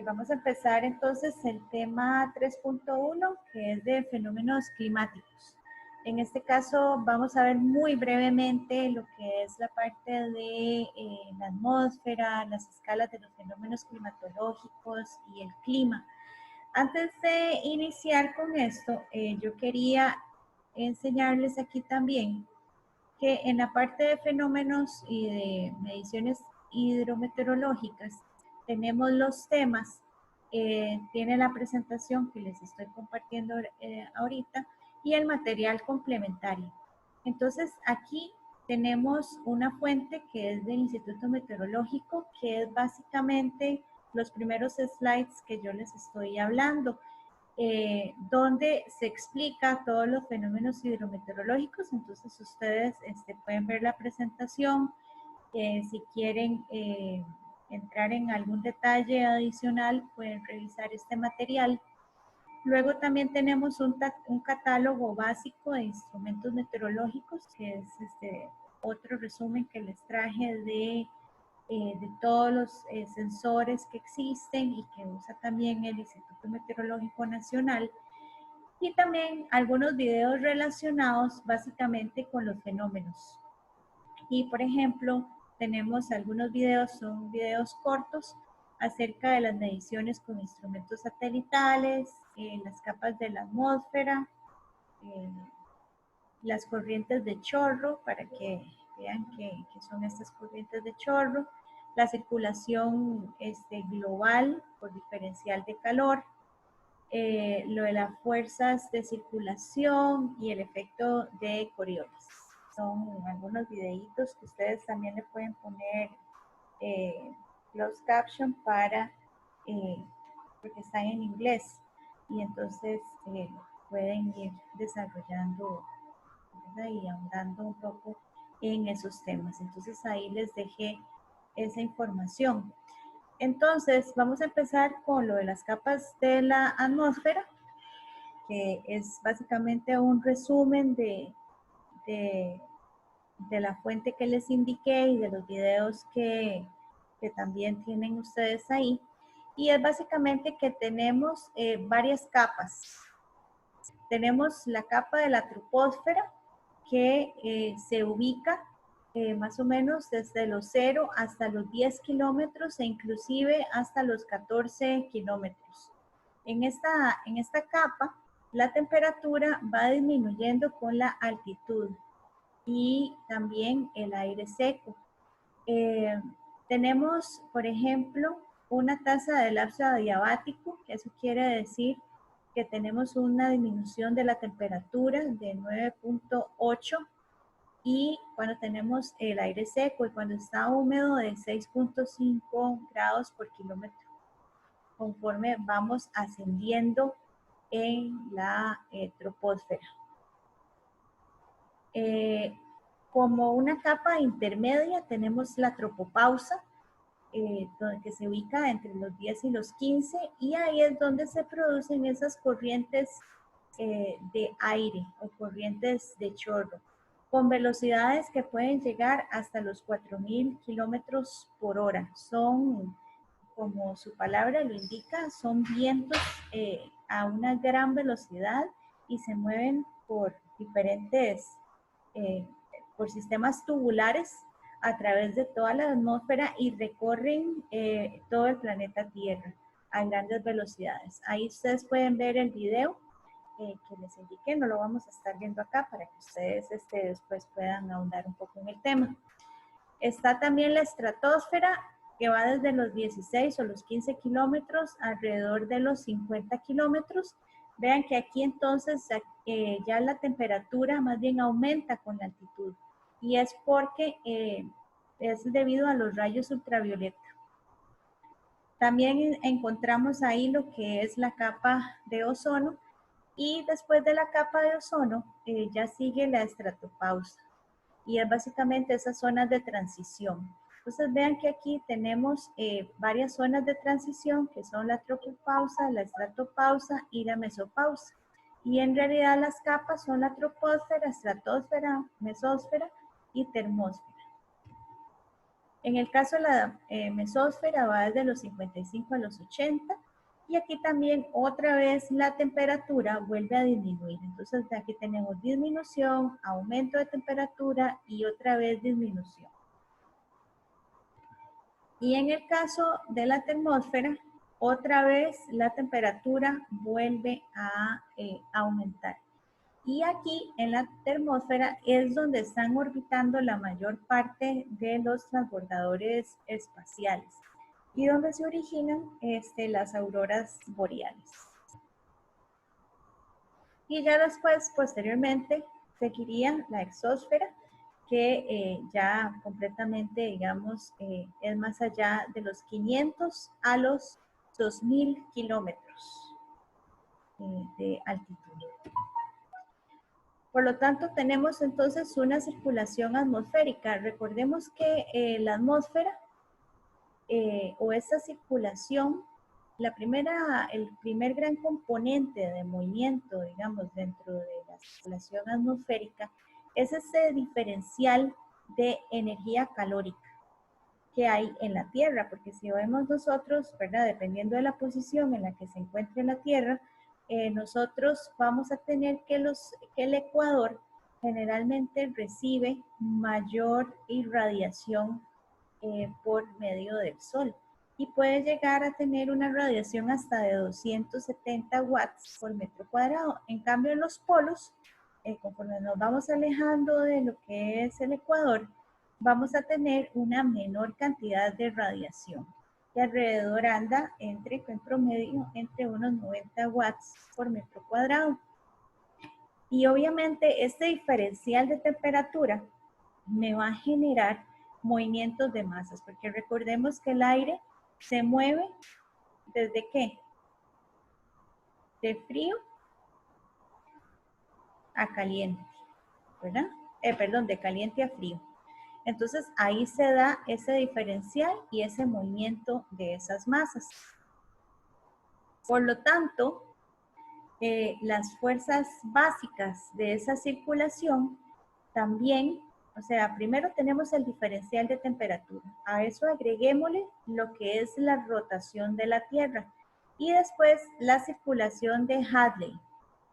Vamos a empezar entonces el tema 3.1, que es de fenómenos climáticos. En este caso vamos a ver muy brevemente lo que es la parte de la atmósfera, las escalas de los fenómenos climatológicos y el clima. Antes de iniciar con esto, yo quería enseñarles aquí también que en la parte de fenómenos y de mediciones hidrometeorológicas tenemos los temas, tiene la presentación que les estoy compartiendo ahorita y el material complementario. Entonces aquí tenemos una fuente que es del Instituto Meteorológico, que es básicamente los primeros slides que yo les estoy hablando. Donde se explica todos los fenómenos hidrometeorológicos. Entonces ustedes pueden ver la presentación. Si quieren entrar en algún detalle adicional, pueden revisar este material. Luego también tenemos un catálogo básico de instrumentos meteorológicos, que es otro resumen que les traje de todos los sensores que existen y que usa también el Instituto Meteorológico Nacional, y también algunos videos relacionados básicamente con los fenómenos. Y por ejemplo, tenemos algunos videos, son videos cortos acerca de las mediciones con instrumentos satelitales, las capas de la atmósfera, las corrientes de chorro, para que vean que son estas corrientes de chorro, la circulación global por diferencial de calor, lo de las fuerzas de circulación y el efecto de Coriolis. Son algunos videitos que ustedes también le pueden poner closed caption para, porque están en inglés, y entonces pueden ir desarrollando y ahondando un poco en esos temas. Entonces ahí les dejé esa información. Entonces vamos a empezar con lo de las capas de la atmósfera, que es básicamente un resumen de la fuente que les indiqué y de los videos que también tienen ustedes ahí. Y es básicamente que tenemos varias capas. Tenemos la capa de la troposfera, que se ubica más o menos desde los 0 hasta los 10 kilómetros e inclusive hasta los 14 kilómetros. En esta capa, la temperatura va disminuyendo con la altitud y también el aire seco. Tenemos, por ejemplo, una tasa de lapso adiabático, que eso quiere decir que tenemos una disminución de la temperatura de 9.8, y cuando tenemos el aire seco y cuando está húmedo de 6.5 grados por kilómetro, conforme vamos ascendiendo en la troposfera. Como una capa intermedia tenemos la tropopausa, que se ubica entre los 10 y los 15, y ahí es donde se producen esas corrientes de aire o corrientes de chorro, con velocidades que pueden llegar hasta los 4.000 kilómetros por hora. Son, como su palabra lo indica, son vientos a una gran velocidad y se mueven por diferentes, por sistemas tubulares a través de toda la atmósfera y recorren todo el planeta Tierra a grandes velocidades. Ahí ustedes pueden ver el video que les indiqué, no lo vamos a estar viendo acá para que ustedes después puedan ahondar un poco en el tema. Está también la estratosfera, que va desde los 16 o los 15 kilómetros alrededor de los 50 kilómetros. Vean que aquí entonces ya la temperatura más bien aumenta con la altitud, y es porque es debido a los rayos ultravioleta. También encontramos ahí lo que es la capa de ozono, y después de la capa de ozono ya sigue la estratopausa, y es básicamente esas zonas de transición. Entonces vean que aquí tenemos varias zonas de transición, que son la tropopausa, la estratopausa y la mesopausa. Y en realidad las capas son la troposfera, estratosfera, mesósfera y termósfera. En el caso de la mesósfera va desde los 55 a los 80 y aquí también otra vez la temperatura vuelve a disminuir. Entonces aquí tenemos disminución, aumento de temperatura y otra vez disminución. Y en el caso de la termósfera, otra vez la temperatura vuelve a aumentar. Y aquí en la termósfera es donde están orbitando la mayor parte de los transbordadores espaciales y donde se originan las auroras boreales. Y ya después, posteriormente, seguiría la exósfera, que ya completamente, digamos, es más allá de los 500 a los 2000 kilómetros de altitud. Por lo tanto, tenemos entonces una circulación atmosférica. Recordemos que la atmósfera o esta circulación, el primer gran componente de movimiento, digamos, dentro de la circulación atmosférica, es ese diferencial de energía calórica que hay en la Tierra, porque si vemos nosotros, ¿verdad? Dependiendo de la posición en la que se encuentre la Tierra, nosotros vamos a tener que el ecuador generalmente recibe mayor irradiación por medio del sol y puede llegar a tener una radiación hasta de 270 watts por metro cuadrado. En cambio, en los polos, conforme nos vamos alejando de lo que es el ecuador, vamos a tener una menor cantidad de radiación, que alrededor anda en promedio entre unos 90 watts por metro cuadrado. Y obviamente este diferencial de temperatura me va a generar movimientos de masas, porque recordemos que el aire se mueve ¿desde qué? De frío a caliente, ¿verdad? Perdón, de caliente a frío. Entonces ahí se da ese diferencial y ese movimiento de esas masas. Por lo tanto, las fuerzas básicas de esa circulación también, o sea, primero tenemos el diferencial de temperatura. A eso agreguémosle lo que es la rotación de la Tierra y después la circulación de Hadley.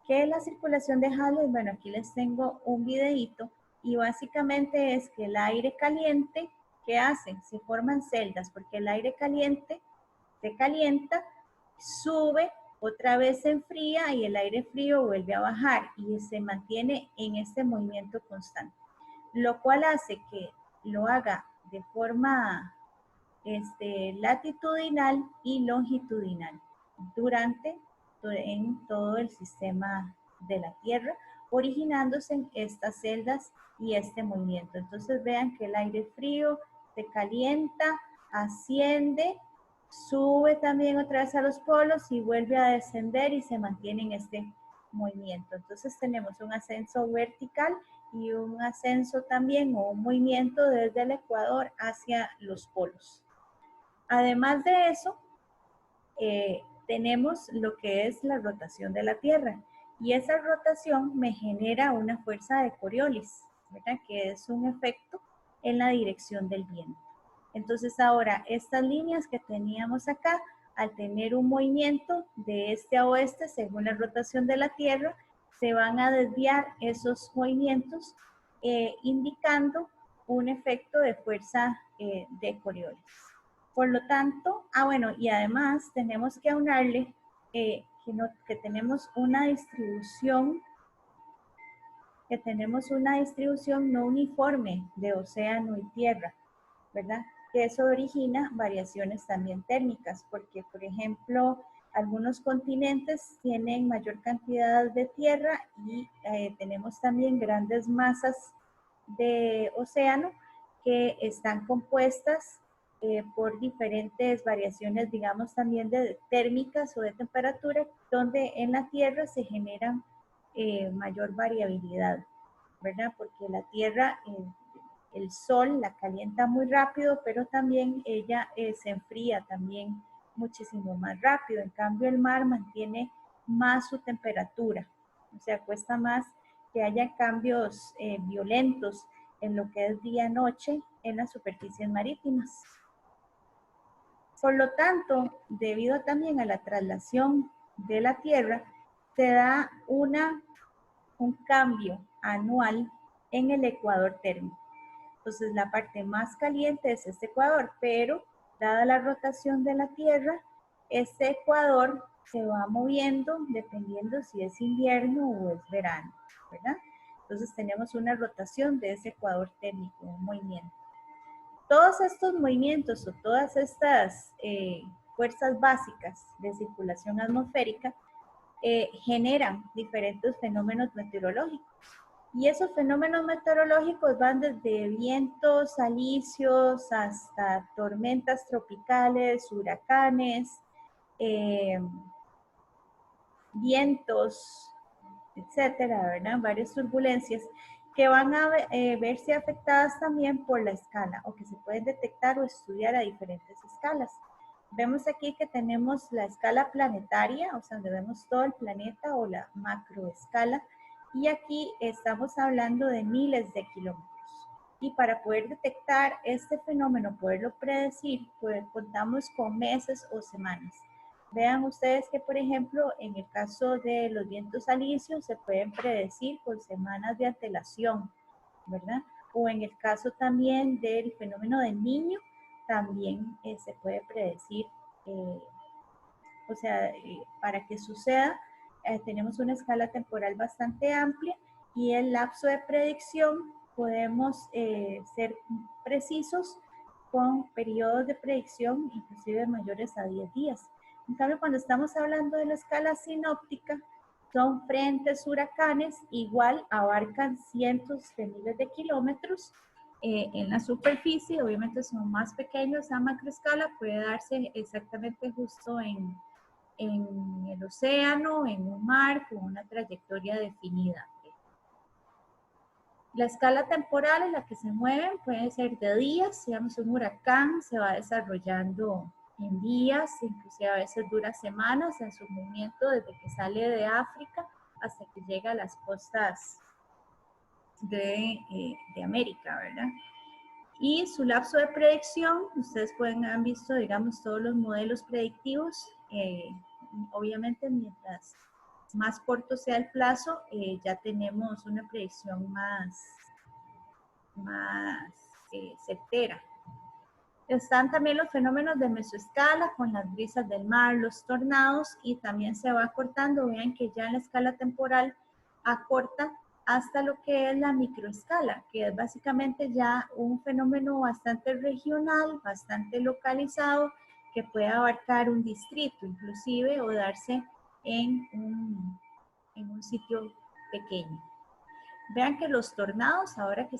¿Qué es la circulación de Hadley? Bueno, aquí les tengo un videíto y básicamente es que el aire caliente, ¿qué hace? Se forman celdas porque el aire caliente se calienta, sube, otra vez se enfría y el aire frío vuelve a bajar y se mantiene en este movimiento constante, lo cual hace que lo haga de forma latitudinal y longitudinal en todo el sistema de la Tierra, originándose en estas celdas y este movimiento. Entonces vean que el aire frío se calienta, asciende, sube también otra vez a los polos y vuelve a descender y se mantiene en este movimiento. Entonces tenemos un ascenso vertical y un ascenso también o un movimiento desde el ecuador hacia los polos. Además de eso, tenemos lo que es la rotación de la Tierra y esa rotación me genera una fuerza de Coriolis, ¿verdad? Que es un efecto en la dirección del viento. Entonces ahora estas líneas que teníamos acá, al tener un movimiento de este a oeste según la rotación de la Tierra, se van a desviar esos movimientos indicando un efecto de fuerza de Coriolis. Por lo tanto, bueno, y además tenemos que aunarle que tenemos una distribución no uniforme de océano y tierra, ¿verdad? Que eso origina variaciones también térmicas, porque, por ejemplo, algunos continentes tienen mayor cantidad de tierra y tenemos también grandes masas de océano que están compuestas por diferentes variaciones, digamos, también de térmicas o de temperatura, donde en la Tierra se generan mayor variabilidad, ¿verdad? Porque la Tierra, el Sol la calienta muy rápido, pero también ella se enfría también muchísimo más rápido. En cambio, el mar mantiene más su temperatura, o sea, cuesta más que haya cambios violentos en lo que es día-noche en las superficies marítimas. Por lo tanto, debido también a la traslación de la Tierra, se da un cambio anual en el ecuador térmico. Entonces, la parte más caliente es este ecuador, pero dada la rotación de la Tierra, este ecuador se va moviendo dependiendo si es invierno o es verano, ¿verdad? Entonces, tenemos una rotación de ese ecuador térmico, un movimiento. Todos estos movimientos o todas estas fuerzas básicas de circulación atmosférica generan diferentes fenómenos meteorológicos. Y esos fenómenos meteorológicos van desde vientos alisios hasta tormentas tropicales, huracanes, vientos, etcétera, ¿verdad? Varias turbulencias que van a verse afectadas también por la escala o que se pueden detectar o estudiar a diferentes escalas. Vemos aquí que tenemos la escala planetaria, o sea, donde vemos todo el planeta o la macroescala, y aquí estamos hablando de miles de kilómetros. Y para poder detectar este fenómeno, poderlo predecir, pues contamos con meses o semanas. Vean ustedes que, por ejemplo, en el caso de los vientos alisios se pueden predecir con semanas de antelación, ¿verdad? O en el caso también del fenómeno del Niño, también se puede predecir, o sea, para que suceda, tenemos una escala temporal bastante amplia y el lapso de predicción podemos ser precisos con periodos de predicción inclusive mayores a 10 días. En cambio, cuando estamos hablando de la escala sinóptica, son frentes, huracanes, igual abarcan cientos de miles de kilómetros en la superficie, obviamente son más pequeños a macroescala, puede darse exactamente justo en el océano, en un mar, con una trayectoria definida. La escala temporal en la que se mueven puede ser de días, digamos un huracán se va desarrollando en días, inclusive a veces dura semanas en su movimiento desde que sale de África hasta que llega a las costas de América, ¿verdad? Y su lapso de predicción, ustedes han visto, digamos, todos los modelos predictivos, obviamente mientras más corto sea el plazo, ya tenemos una predicción más certera. Están también los fenómenos de mesoescala con las brisas del mar, los tornados, y también se va acortando. Vean que ya en la escala temporal acorta hasta lo que es la microescala, que es básicamente ya un fenómeno bastante regional, bastante localizado, que puede abarcar un distrito inclusive o darse en un sitio pequeño. Vean que los tornados, ahora que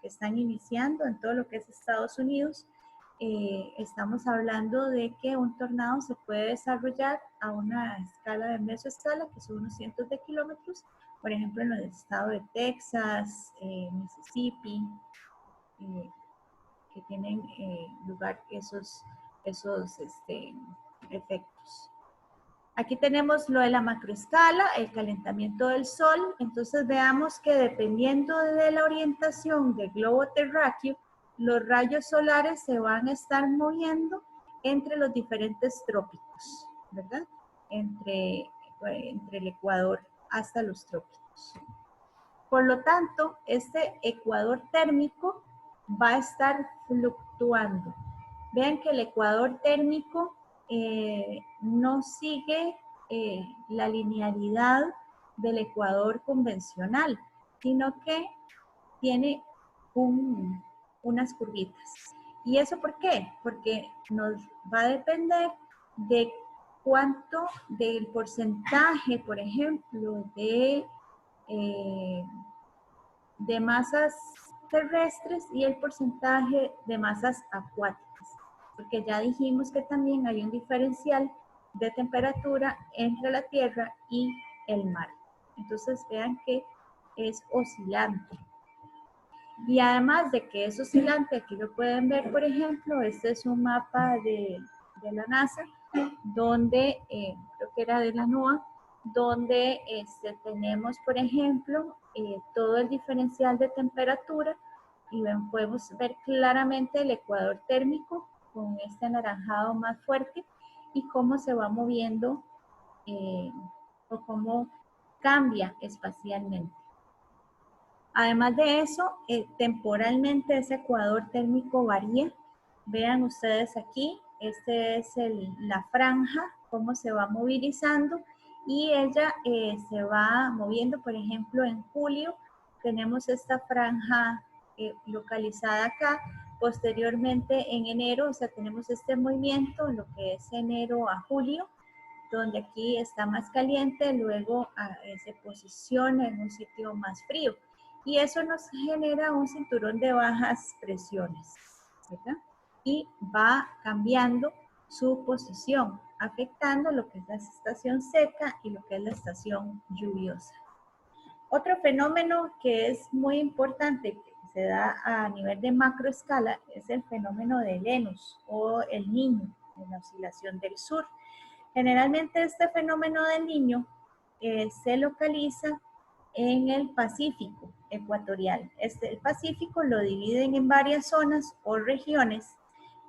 que están iniciando en todo lo que es Estados Unidos, estamos hablando de que un tornado se puede desarrollar a una escala de mesoescala, que son unos cientos de kilómetros, por ejemplo en el estado de Texas, Mississippi, que tienen lugar esos efectos. Aquí tenemos lo de la macroescala, el calentamiento del sol. Entonces veamos que dependiendo de la orientación del globo terráqueo, los rayos solares se van a estar moviendo entre los diferentes trópicos, ¿verdad? Entre el ecuador hasta los trópicos. Por lo tanto, este ecuador térmico va a estar fluctuando. Vean que el ecuador térmico no sigue la linealidad del ecuador convencional, sino que tiene unas curvitas. ¿Y eso por qué? Porque nos va a depender de cuánto del porcentaje, por ejemplo, de masas terrestres y el porcentaje de masas acuáticas, porque ya dijimos que también hay un diferencial de temperatura entre la Tierra y el mar. Entonces vean que es oscilante. Y además de que es oscilante, aquí lo pueden ver, por ejemplo, este es un mapa de la NASA, donde, creo que era de la NOAA, donde tenemos, por ejemplo, todo el diferencial de temperatura y podemos ver claramente el ecuador térmico con este anaranjado más fuerte y cómo se va moviendo o cómo cambia espacialmente. Además de eso, temporalmente ese ecuador térmico varía. Vean ustedes aquí, este es la franja, cómo se va movilizando y ella se va moviendo, por ejemplo, en julio tenemos esta franja localizada acá, posteriormente en enero, o sea, tenemos este movimiento, lo que es enero a julio, donde aquí está más caliente, luego se posiciona en un sitio más frío. Y eso nos genera un cinturón de bajas presiones, ¿verdad? Y va cambiando su posición, afectando lo que es la estación seca y lo que es la estación lluviosa. Otro fenómeno que es muy importante, que se da a nivel de macroescala, es el fenómeno de Venus o el Niño, en la oscilación del sur. Generalmente este fenómeno del Niño se localiza en el Pacífico ecuatorial. El Pacífico lo dividen en varias zonas o regiones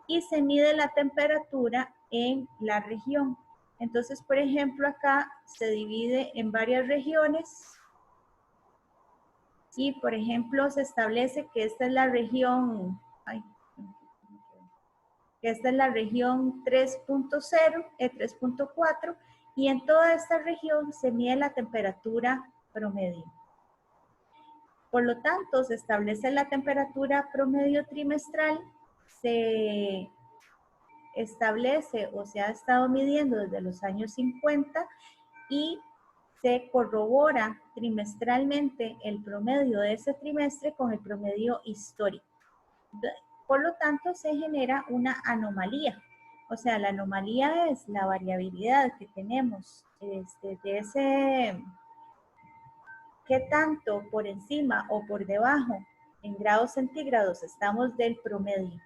y se mide la temperatura en la región. Entonces, por ejemplo, acá se divide en varias regiones y, por ejemplo, se establece que esta es la región, que esta es la región 3.0, 3.4, y en toda esta región se mide la temperatura promedio. Por lo tanto, se establece la temperatura promedio trimestral, se establece o se ha estado midiendo desde los años 50 y se corrobora trimestralmente el promedio de ese trimestre con el promedio histórico. Por lo tanto, se genera una anomalía. O sea, la anomalía es la variabilidad que tenemos de ese, qué tanto por encima o por debajo en grados centígrados estamos del promedio.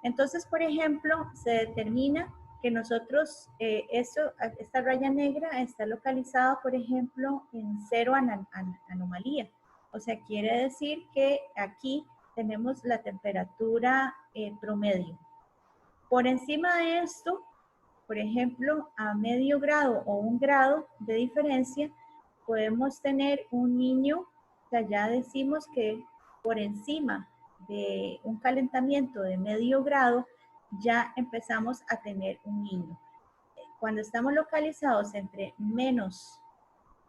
Entonces, por ejemplo, se determina que nosotros, esta raya negra está localizada, por ejemplo, en 0 anomalía. O sea, quiere decir que aquí tenemos la temperatura promedio. Por encima de esto, por ejemplo, a medio grado o 1 grado de diferencia, podemos tener un niño, o sea, ya decimos que por encima de un calentamiento de medio grado, ya empezamos a tener un niño. Cuando estamos localizados entre menos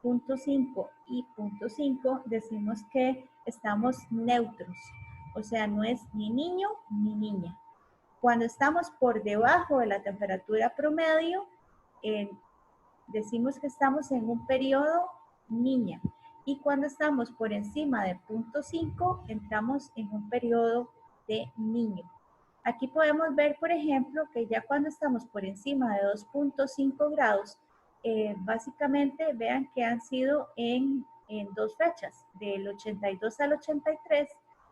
0.5 y 0.5, decimos que estamos neutros, o sea, no es ni niño ni niña. Cuando estamos por debajo de la temperatura promedio, decimos que estamos en un periodo niña. Y cuando estamos por encima de 0.5, entramos en un periodo de niño. Aquí podemos ver, por ejemplo, que ya cuando estamos por encima de 2.5 grados, básicamente vean que han sido en 2 fechas, del 82 al 83,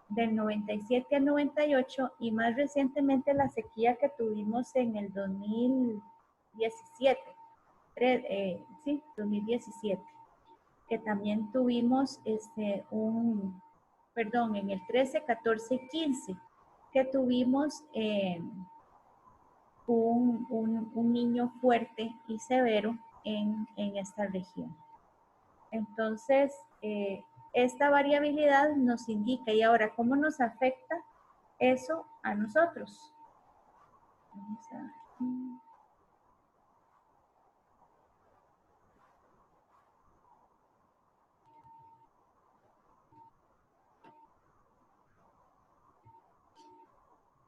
del 97 al 98 y más recientemente la sequía que tuvimos en el 2017. 2017, que también tuvimos en el 13, 14 y 15, que tuvimos un niño fuerte y severo en esta región. Entonces, esta variabilidad nos indica, y ahora, ¿cómo nos afecta eso a nosotros? Vamos a ver.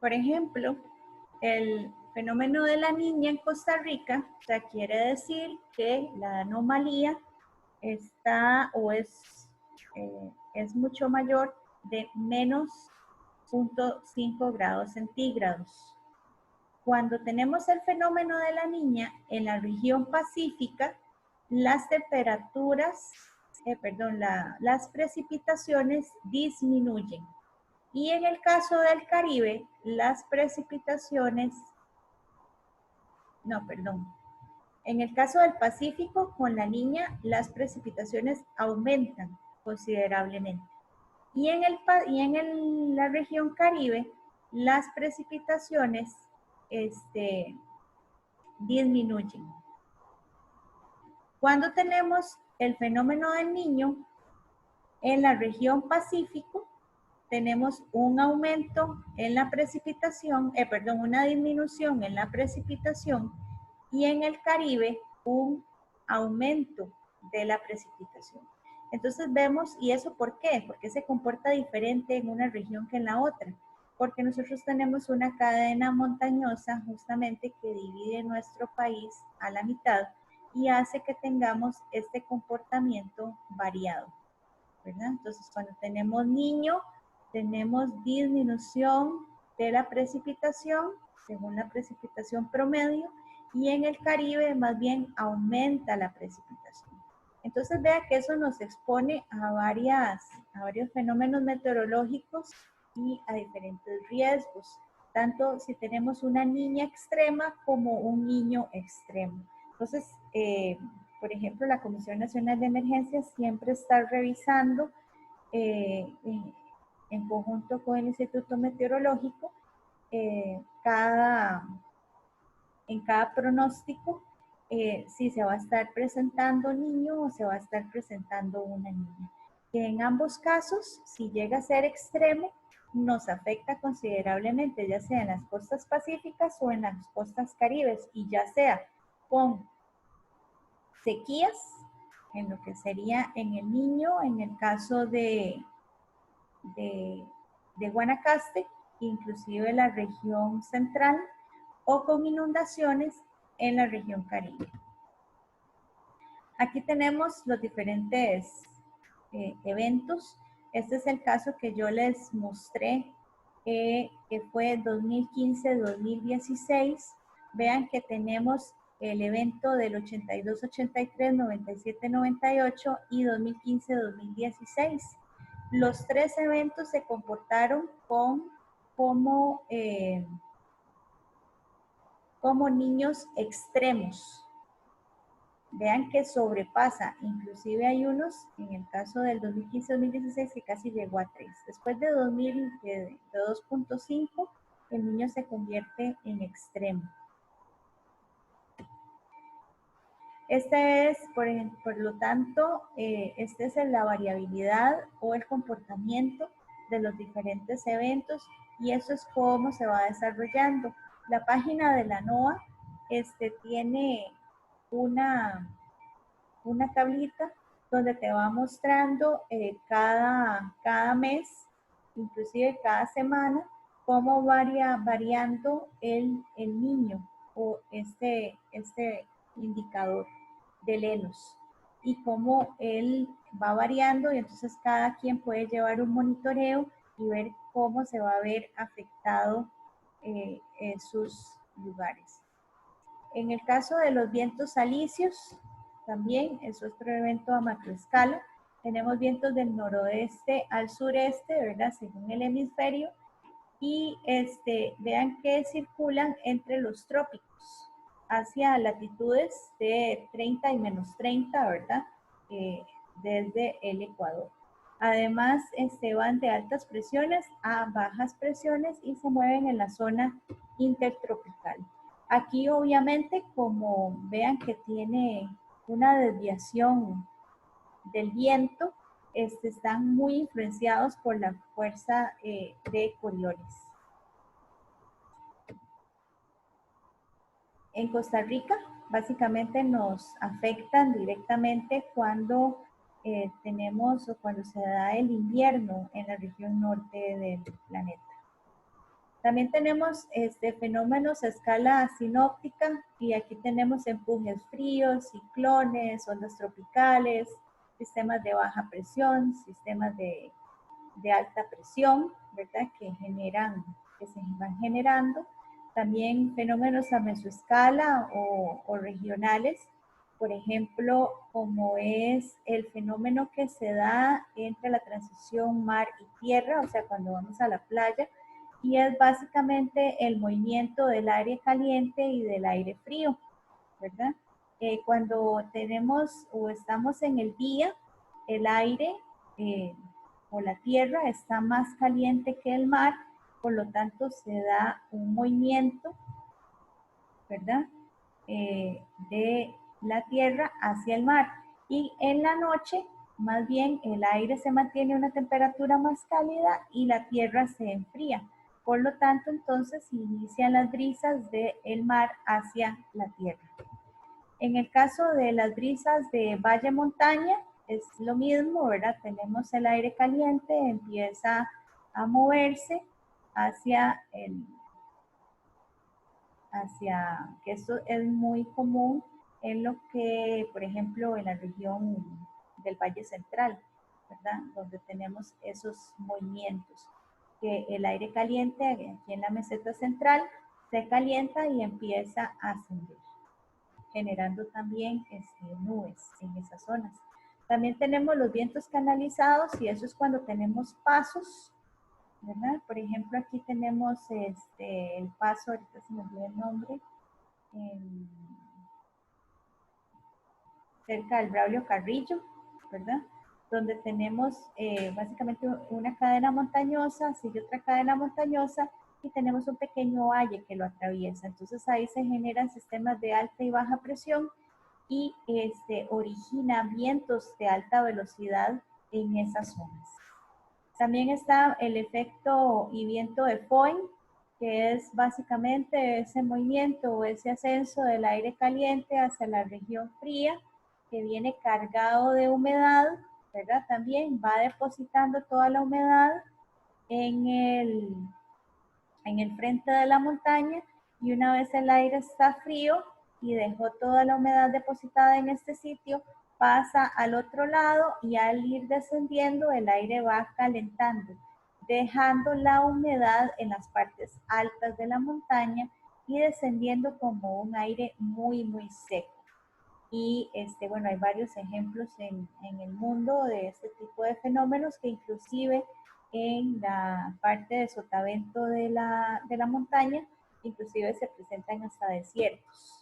Por ejemplo, el fenómeno de la niña en Costa Rica, o sea, quiere decir que la anomalía está o es mucho mayor de menos 0.5 grados centígrados. Cuando tenemos el fenómeno de la niña en la región pacífica, las temperaturas, las precipitaciones disminuyen. Y en el caso del Caribe, las precipitaciones, en el caso del Pacífico, con la niña, las precipitaciones aumentan. considerablemente. Y en la región Caribe, las precipitaciones disminuyen. Cuando tenemos el fenómeno del Niño, en la región Pacífico, tenemos un aumento en la precipitación, una disminución en la precipitación, y en el Caribe un aumento de la precipitación. Entonces vemos, ¿y eso por qué? Porque se comporta diferente en una región que en la otra. Porque nosotros tenemos una cadena montañosa justamente que divide nuestro país a la mitad y hace que tengamos este comportamiento variado, ¿verdad? Entonces, cuando tenemos Niño, tenemos disminución de la precipitación, según la precipitación promedio, y en el Caribe más bien aumenta la precipitación. Entonces vea que eso nos expone a varios fenómenos meteorológicos y a diferentes riesgos, tanto si tenemos una niña extrema como un niño extremo. Entonces, por ejemplo, la Comisión Nacional de Emergencias siempre está revisando en conjunto con el Instituto Meteorológico en cada pronóstico si se va a estar presentando niño o se va a estar presentando una niña. Que en ambos casos, si llega a ser extremo, nos afecta considerablemente, ya sea en las costas pacíficas o en las costas caribes, y ya sea con sequías, en lo que sería en el Niño, en el caso de Guanacaste, inclusive la región central, o con inundaciones en la región Caribe. Aquí tenemos los diferentes eventos. Este es el caso que yo les mostré, que fue 2015-2016. Vean que tenemos el evento del 82-83, 97-98 y 2015-2016. Los tres eventos se comportaron como niños extremos. Vean que sobrepasa, inclusive hay unos, en el caso del 2015-2016, que casi llegó a 3. Después de 2.5, el niño se convierte en extremo. Este es, por lo tanto, esta es la variabilidad o el comportamiento de los diferentes eventos, y eso es cómo se va desarrollando. La página de la NOAA tiene una tablita donde te va mostrando cada mes, inclusive cada semana, cómo variando el niño o este indicador de Lenus, y cómo él va variando, y entonces cada quien puede llevar un monitoreo y ver cómo se va a ver afectado en sus lugares. En el caso de los vientos alisios, también es otro evento a macroescala. Tenemos vientos del noroeste al sureste, ¿verdad? Según el hemisferio. Y vean que circulan entre los trópicos hacia latitudes de 30 y menos 30, ¿verdad? Desde el Ecuador. Además, van de altas presiones a bajas presiones y se mueven en la zona intertropical. Aquí, obviamente, como vean que tiene una desviación del viento, están muy influenciados por la fuerza de Coriolis. En Costa Rica, básicamente nos afectan directamente cuando tenemos o cuando se da el invierno en la región norte del planeta. También tenemos fenómenos a escala sinóptica, y aquí tenemos empujes fríos, ciclones, ondas tropicales, sistemas de baja presión, sistemas de alta presión, ¿verdad? Que se van generando. También fenómenos a mesoescala o regionales, por ejemplo, como es el fenómeno que se da entre la transición mar y tierra, o sea, cuando vamos a la playa, y es básicamente el movimiento del aire caliente y del aire frío, ¿verdad? Cuando tenemos o estamos en el día, el aire o la tierra está más caliente que el mar, por lo tanto se da un movimiento, ¿verdad? De la tierra hacia el mar. Y en la noche, más bien, el aire se mantiene a una temperatura más cálida y la tierra se enfría. Por lo tanto, entonces inician las brisas del mar hacia la tierra. En el caso de las brisas de valle-montaña, es lo mismo, ¿verdad? Tenemos el aire caliente, empieza a moverse hacia que esto es muy común en lo que, por ejemplo, en la región del Valle Central, ¿verdad? Donde tenemos esos movimientos, que el aire caliente aquí en la meseta central se calienta y empieza a ascender, generando también nubes en esas zonas. También tenemos los vientos canalizados y eso es cuando tenemos pasos, ¿verdad? Por ejemplo, aquí tenemos el paso, ahorita se me olvidó el nombre, cerca del Braulio Carrillo, ¿verdad? Donde tenemos básicamente una cadena montañosa, sigue otra cadena montañosa y tenemos un pequeño valle que lo atraviesa. Entonces ahí se generan sistemas de alta y baja presión y origina vientos de alta velocidad en esas zonas. También está el efecto y viento de Foehn, que es básicamente ese movimiento o ese ascenso del aire caliente hacia la región fría, que viene cargado de humedad, ¿verdad? También va depositando toda la humedad en el frente de la montaña, y una vez el aire está frío y dejó toda la humedad depositada en este sitio, pasa al otro lado y al ir descendiendo el aire va calentando, dejando la humedad en las partes altas de la montaña y descendiendo como un aire muy, muy seco. Y bueno, hay varios ejemplos en el mundo de este tipo de fenómenos que inclusive en la parte de sotavento de la montaña, inclusive se presentan hasta desiertos.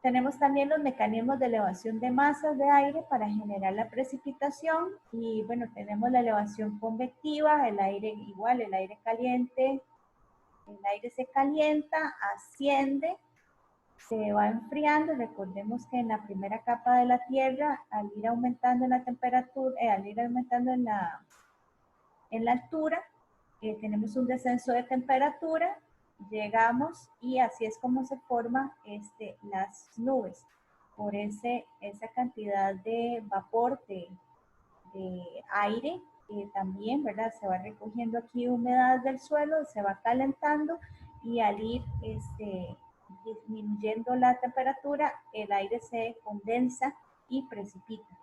Tenemos también los mecanismos de elevación de masas de aire para generar la precipitación y bueno, tenemos la elevación convectiva, el aire igual, el aire caliente, el aire se calienta, asciende, se va enfriando. Recordemos que en la primera capa de la Tierra, al ir aumentando en la temperatura, al ir aumentando en la altura, tenemos un descenso de temperatura, llegamos y así es como se forman las nubes, por esa cantidad de vapor de aire, también, ¿verdad? Se va recogiendo aquí humedad del suelo, se va calentando y al ir disminuyendo la temperatura, el aire se condensa y precipita.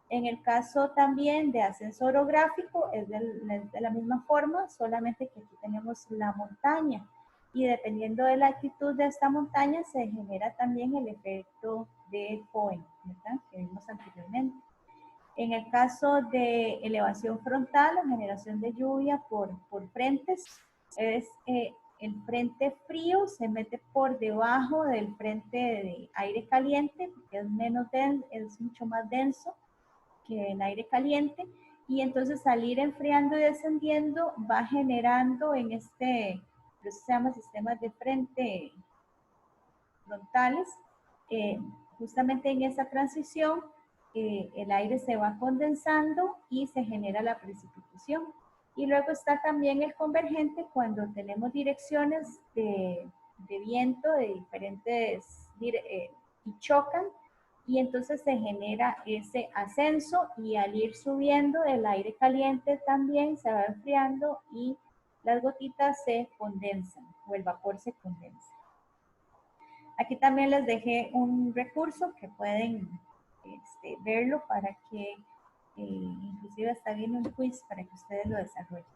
En el caso también de ascenso orográfico es de la misma forma, solamente que aquí tenemos la montaña y dependiendo de la altitud de esta montaña se genera también el efecto de Foehn, ¿verdad? Que vimos anteriormente. En el caso de elevación frontal o generación de lluvia por frentes, es el frente frío se mete por debajo del frente de aire caliente, porque es es mucho más denso que el aire caliente, y entonces al ir enfriando y descendiendo va generando en por eso se llama sistemas de frente frontales, justamente en esa transición el aire se va condensando y se genera la precipitación. Y luego está también el convergente cuando tenemos direcciones de viento de diferentes y chocan, y entonces se genera ese ascenso y al ir subiendo el aire caliente también se va enfriando y las gotitas se condensan o el vapor se condensa. Aquí también les dejé un recurso que pueden verlo para que, inclusive está bien un quiz para que ustedes lo desarrollen.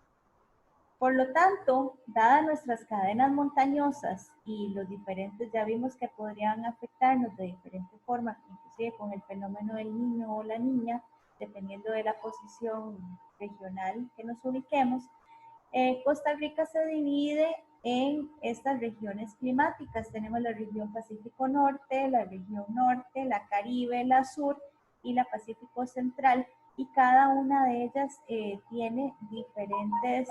Por lo tanto, dadas nuestras cadenas montañosas y los diferentes, ya vimos que podrían afectarnos de diferentes formas, inclusive con el fenómeno del niño o la niña, dependiendo de la posición regional que nos ubiquemos, Costa Rica se divide en estas regiones climáticas. Tenemos la región Pacífico Norte, la región Norte, la Caribe, la Sur, y la Pacífico Central, y cada una de ellas tiene diferentes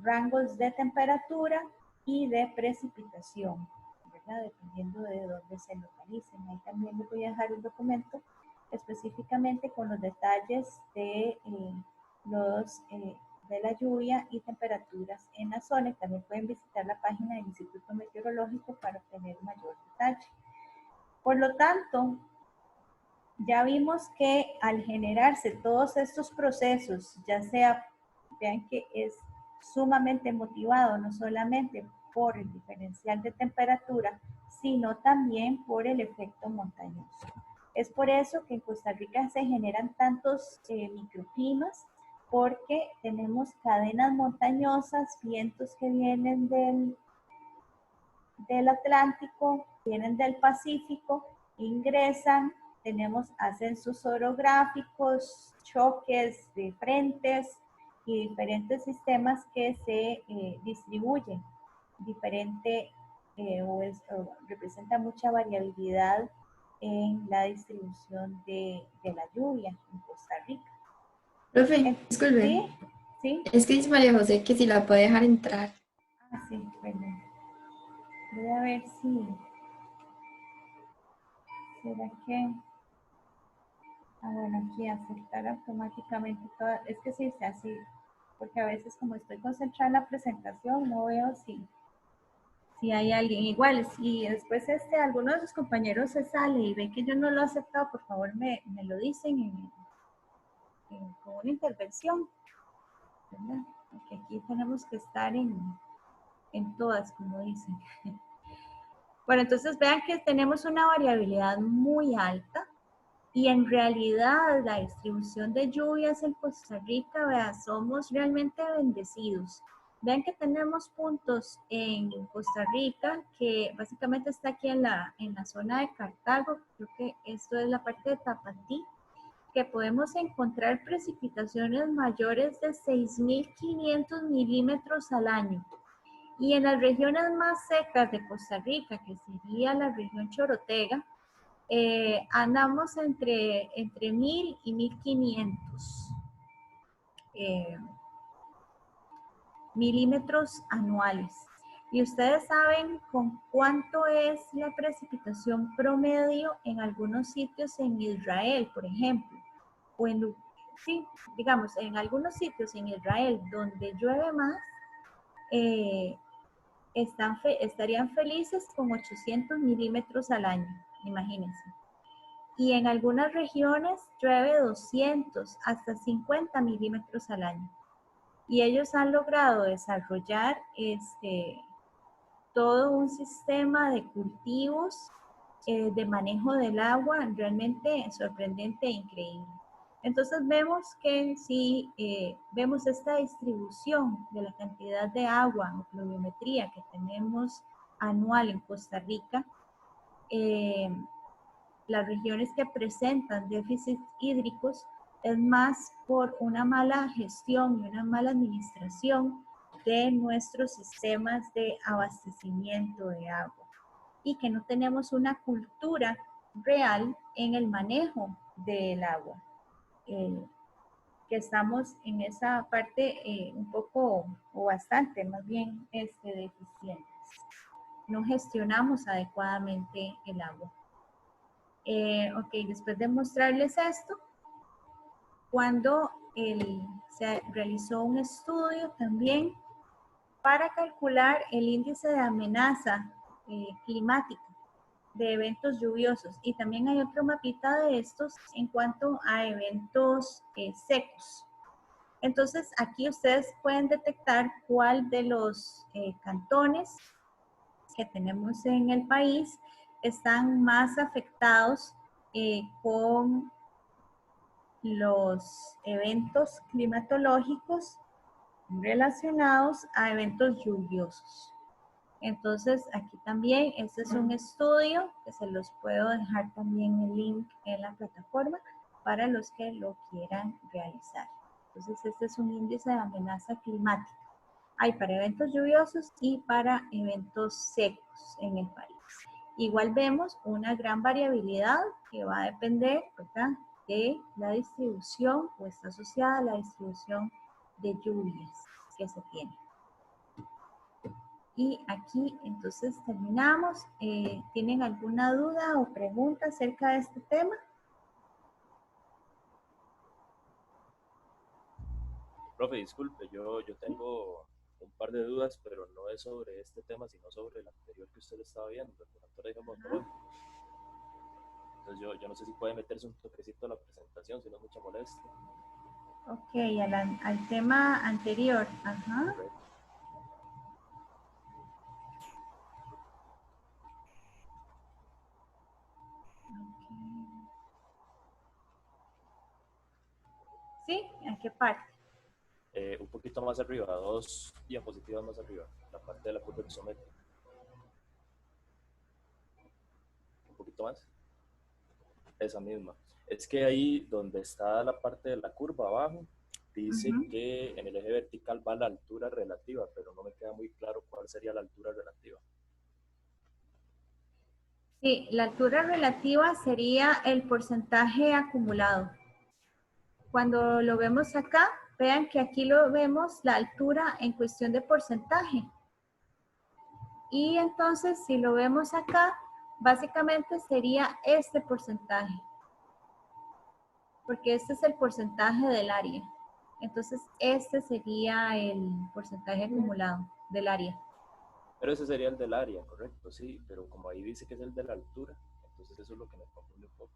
rangos de temperatura y de precipitación, ¿verdad? Dependiendo de dónde se localicen. Ahí también les voy a dejar un documento específicamente con los detalles de de la lluvia y temperaturas en la zona. También pueden visitar la página del Instituto Meteorológico para obtener mayor detalle. Por lo tanto, ya vimos que al generarse todos estos procesos, ya sea, vean que es sumamente motivado no solamente por el diferencial de temperatura, sino también por el efecto montañoso. Es por eso que en Costa Rica se generan tantos microclimas, porque tenemos cadenas montañosas, vientos que vienen del Atlántico, vienen del Pacífico, ingresan, tenemos ascensos orográficos, choques de frentes y diferentes sistemas que se distribuyen diferente o representa mucha variabilidad en la distribución de la lluvia en Costa Rica. Profe, disculpe. ¿Sí? ¿Sí? Es que dice María José que si la puede dejar entrar. Ah, sí, perdón. Voy a ver si... ¿Será que...? Ah, bueno, aquí aceptar automáticamente toda... Es que sí, sea así, porque a veces como estoy concentrada en la presentación, no veo si hay alguien. Igual, si después alguno de sus compañeros se sale y ve que yo no lo he aceptado, por favor me lo dicen con una intervención, ¿verdad? Porque aquí tenemos que estar en todas, como dicen. Bueno, entonces vean que tenemos una variabilidad muy alta y en realidad la distribución de lluvias en Costa Rica, vean, somos realmente bendecidos. Vean que tenemos puntos en Costa Rica que básicamente está aquí en la zona de Cartago, creo que esto es la parte de Tapatí, que podemos encontrar precipitaciones mayores de 6.500 milímetros al año. Y en las regiones más secas de Costa Rica, que sería la región Chorotega, andamos entre 1.000 y 1.500 milímetros anuales. Y ustedes saben con cuánto es la precipitación promedio en algunos sitios en Israel, por ejemplo, o sí, digamos, en algunos sitios en Israel donde llueve más, estarían felices con 800 milímetros al año, imagínense. Y en algunas regiones llueve 200 hasta 50 milímetros al año. Y ellos han logrado desarrollar todo un sistema de cultivos, de manejo del agua realmente sorprendente e increíble. Entonces vemos que si vemos esta distribución de la cantidad de agua o pluviometría que tenemos anual en Costa Rica, las regiones que presentan déficits hídricos es más por una mala gestión y una mala administración de nuestros sistemas de abastecimiento de agua y que no tenemos una cultura real en el manejo del agua. Que estamos en esa parte un poco o bastante más bien deficientes. No gestionamos adecuadamente el agua. Ok, después de mostrarles esto, cuando se realizó un estudio también para calcular el índice de amenaza climática de eventos lluviosos, y también hay otro mapita de estos en cuanto a eventos secos. Entonces aquí ustedes pueden detectar cuál de los cantones que tenemos en el país están más afectados con los eventos climatológicos relacionados a eventos lluviosos. Entonces, aquí también, este es un estudio que se los puedo dejar también el link en la plataforma para los que lo quieran realizar. Entonces, este es un índice de amenaza climática. Hay para eventos lluviosos y para eventos secos en el país. igual vemos una gran variabilidad que va a depender, ¿verdad?, de la distribución o está asociada a la distribución de lluvias que se tiene. Y aquí entonces terminamos. ¿Tienen alguna duda o pregunta acerca de este tema? Profe, disculpe, yo tengo un par de dudas, pero no es sobre este tema, sino sobre el anterior que usted estaba viendo, el laboratorio de morfológico. Entonces yo no sé si puede meterse un toquecito a la presentación, si no es mucha molestia. Ok, al tema anterior. Ajá. Correcto. ¿Sí? ¿En qué parte? Un poquito más arriba, 2 diapositivas más arriba, la parte de la curva isométrica. Un poquito más. Esa misma. Es que ahí donde está la parte de la curva abajo, dice que en el eje vertical va la altura relativa, pero no me queda muy claro cuál sería la altura relativa. Sí, la altura relativa sería el porcentaje acumulado. Cuando lo vemos acá, vean que aquí lo vemos la altura en cuestión de porcentaje. Y entonces, si lo vemos acá, básicamente sería este porcentaje. Porque este es el porcentaje del área. Entonces, este sería el porcentaje acumulado del área. Pero ese sería el del área, correcto, sí, pero como ahí dice que es el de la altura, entonces eso es lo que me confunde un poco.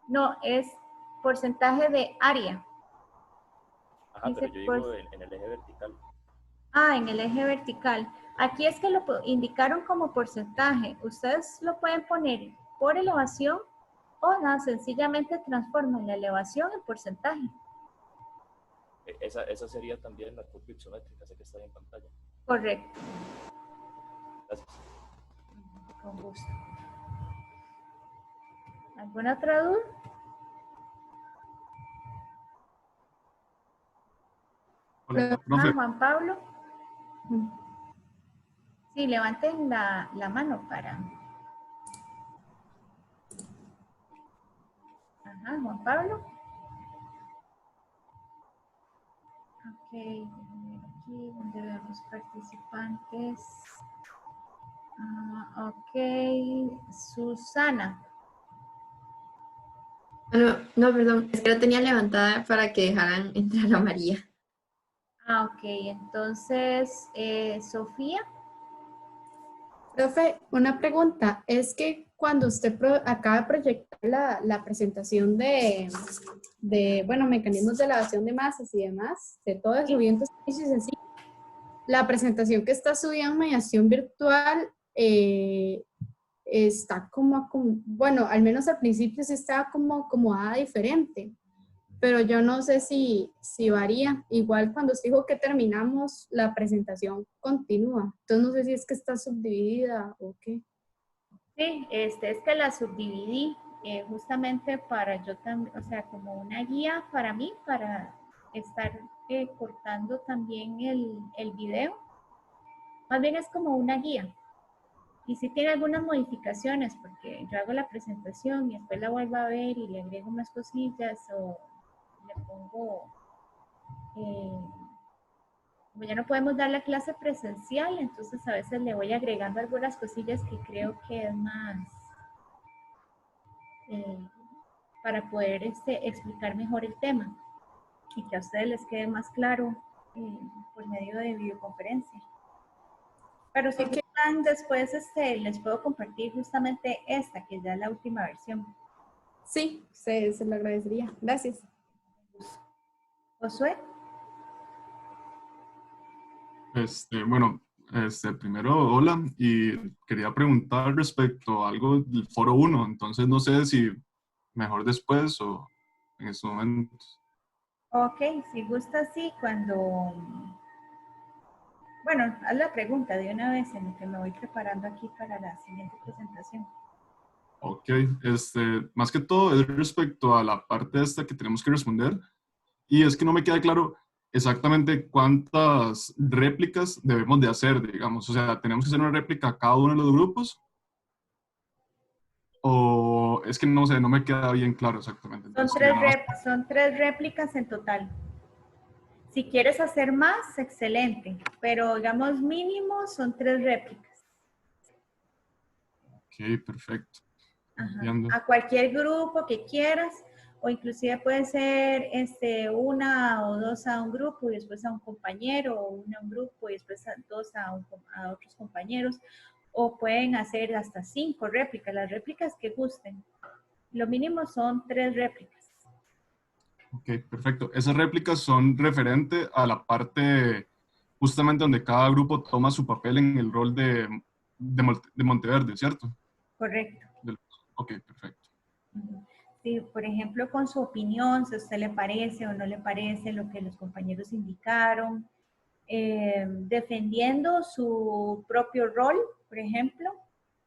No, es porcentaje de área. Ajá, Dice pero yo digo en el eje vertical. en el eje vertical. Aquí es que lo indicaron como porcentaje. Ustedes lo pueden poner por elevación o nada, sencillamente transforman la elevación en porcentaje. Esa sería también la curva isométrica, sé que está ahí en pantalla. Correcto. Gracias. Con gusto. ¿Alguna otra duda? Hola, profe. Juan Pablo. Sí, levanten la mano para... Ajá, Juan Pablo. Ok, aquí donde vemos participantes. Ok, Susana. No, perdón, es que la tenía levantada para que dejaran entrar a María. Ok, entonces, Sofía. Profe, una pregunta. Es que cuando usted acaba de proyectar la presentación bueno, mecanismos de elevación de masas y demás, de todo eso, vientos y así, la presentación que está subida en mediación virtual está bueno, al menos al principio sí estaba como acomodada diferente, pero yo no sé si varía. Igual cuando os dijo que terminamos, la presentación continúa. Entonces no sé si es que está subdividida o qué. Sí, es que la subdividí justamente para yo también, o sea, como una guía para mí, para estar cortando también el video. Más bien es como una guía. Y si tiene algunas modificaciones, porque yo hago la presentación y después la vuelvo a ver y le agrego más cosillas o le pongo, como ya no podemos dar la clase presencial, entonces a veces le voy agregando algunas cosillas que creo que es más para poder explicar mejor el tema y que a ustedes les quede más claro por medio de videoconferencia. Pero si gustan, después les puedo compartir justamente esta, que ya es la última versión. Sí, se lo agradecería. Gracias. Josué. Bueno, primero, hola, y quería preguntar respecto a algo del foro 1, entonces no sé si mejor después o en estos momentos. Ok, si gusta, sí, cuando... Bueno, haz la pregunta de una vez en lo que me voy preparando aquí para la siguiente presentación. Ok, más que todo es respecto a la parte esta que tenemos que responder, y es que no me queda claro exactamente cuántas réplicas debemos de hacer, digamos. O sea, ¿tenemos que hacer una réplica a cada uno de los grupos? O es que no sé, no me queda bien claro exactamente. Son Entonces, quería nada más. son 3 réplicas en total. Si quieres hacer más, excelente, pero digamos mínimo son 3 réplicas. Ok, perfecto. Ajá. Entiendo. A cualquier grupo que quieras, o inclusive puede ser una o dos a un grupo y después a un compañero, o una a un grupo y después dos a otros compañeros, o pueden hacer hasta 5 réplicas, las réplicas que gusten. Lo mínimo son 3 réplicas. Ok, perfecto. Esas réplicas son referente a la parte justamente donde cada grupo toma su papel en el rol de Monteverde, ¿cierto? Correcto. Ok, perfecto. Sí, por ejemplo, con su opinión, si a usted le parece o no le parece lo que los compañeros indicaron, defendiendo su propio rol, por ejemplo,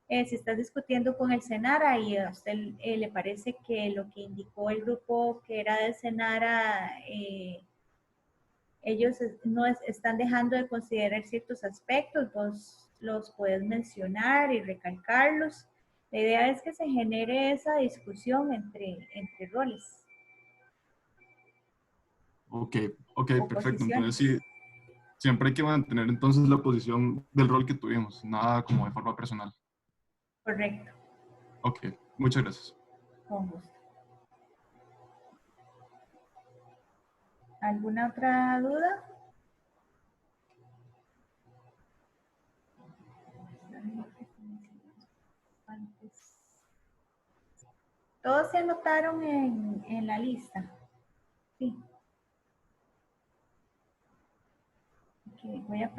si estás discutiendo con el Senara y a usted le parece que lo que indicó el grupo que era del Senara, ellos están dejando de considerar ciertos aspectos, vos los puedes mencionar y recalcarlos. La idea es que se genere esa discusión entre roles Ok, ok, o perfecto. Entonces sí, posiciones. siempre hay que mantener entonces la posición del rol que tuvimos, nada como de forma personal. Correcto, Ok, muchas gracias. con gusto. ¿Alguna otra duda? Todos se anotaron en la lista. Sí. Okay, voy a